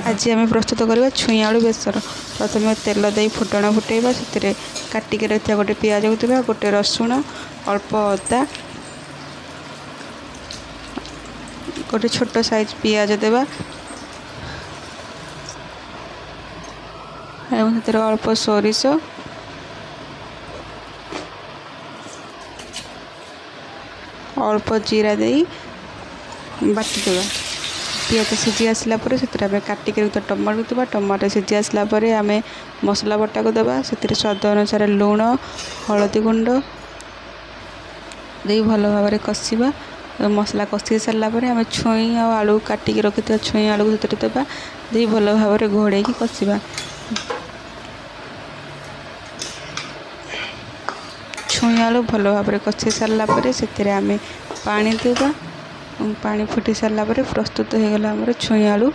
आज आम प्रस्तुत करवा छुई आलू बेसर। प्रथम तेल दे फुटण फुटेबा से काटिक रखा गोटे पियाज होता गोटे रसुण अल्प अदा गोटे छोट साइज पियाज देवा एवं से अल्प सोरिष अल्प जीरा दे बाटिदेवा। पियाज सीझी आसला से काटिक टमाटो टमाटो सीझी आसला आम मसला बटा को देवा से स्वाद अनुसार लुण हलदी गुंड दे भल भाव कषा। मसला कषि सारापर आम छुई और आलू काटिक रखी छुई आलू से देवा दे भल भाव घोड़े कषा। छुई आलू भल भाव कषि सारापर से आम पानी देवा पानी फुटी सारापर प्रस्तुत हो गला छुई आलू।